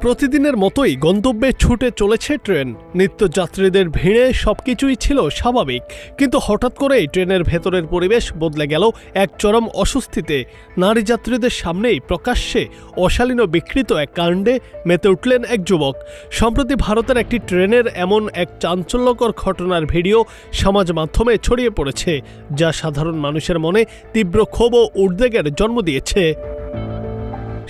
প্রতিদিনের মতোই গন্তব্যে ছুটে চলেছে ট্রেন। নিত্যযাত্রীদের ভিড়ে সবকিছুই ছিল স্বাভাবিক, কিন্তু হঠাৎ করেই ট্রেনের ভেতরের পরিবেশ বদলে গেল এক চরম অস্বস্তিতে। নারী যাত্রীদের সামনেই প্রকাশ্যে অশালীন ও বিকৃত এক কাণ্ডে মেতে উঠলেন এক যুবক। সম্প্রতি ভারতের একটি ট্রেনের এমন এক চাঞ্চল্যকর ঘটনার ভিডিও সমাজ মাধ্যমে ছড়িয়ে পড়েছে, যা সাধারণ মানুষের মনে তীব্র ক্ষোভ ও উদ্বেগের জন্ম দিয়েছে।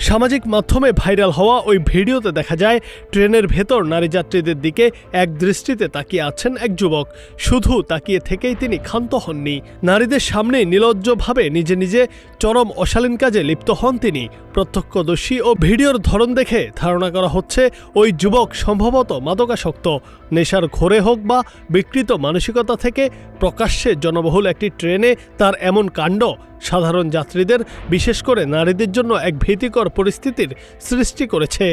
সামাজিক মাধ্যমে ভাইরাল হওয়া ওই ভিডিওতে দেখা যায় ট্রেনের ভেতর নারী যাত্রীদের দিকে এক দৃষ্টিতে তাকিয়ে আছেন এক যুবক। শুধু তাকিয়ে থেকেই তিনি ক্ষান্ত হননি, নারীদের সামনে নির্লজ্জভাবে নিজে নিজে চরম অশালীন কাজে লিপ্ত হন তিনি। প্রত্যক্ষদর্শী ও ভিডিওর ধরন দেখে ধারণা করা হচ্ছে ওই যুবক সম্ভবত মাদকাসক্ত। নেশার ঘোরে হোক বা বিকৃত মানসিকতা থেকে প্রকাশ্যে জনবহুল একটি ট্রেনে তার এমন কাণ্ড সাধারণ যাত্রীদের, বিশেষ করে নারীদের জন্য এক ভীতিকর পরিস্থিতির সৃষ্টি করেছে।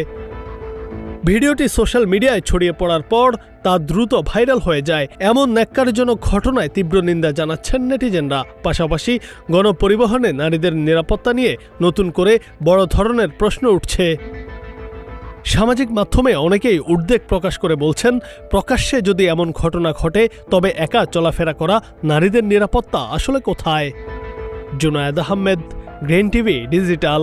ভিডিওটি সোশ্যাল মিডিয়ায় ছড়িয়ে পড়ার পর তা দ্রুত ভাইরাল হয়ে যায়। এমন ন্যাক্কারজনক ঘটনায় তীব্র নিন্দা জানাচ্ছেন নেটিজেনরা। পাশাপাশি গণপরিবহনে নারীদের নিরাপত্তা নিয়ে নতুন করে বড় ধরনের প্রশ্ন উঠছে। সামাজিক মাধ্যমে অনেকেই উদ্বেগ প্রকাশ করে বলছেন, প্রকাশ্যে যদি এমন ঘটনা ঘটে তবে একা চলাফেরা করা নারীদের নিরাপত্তা আসলে কোথায়? Junaid Ahmed, green TV digital.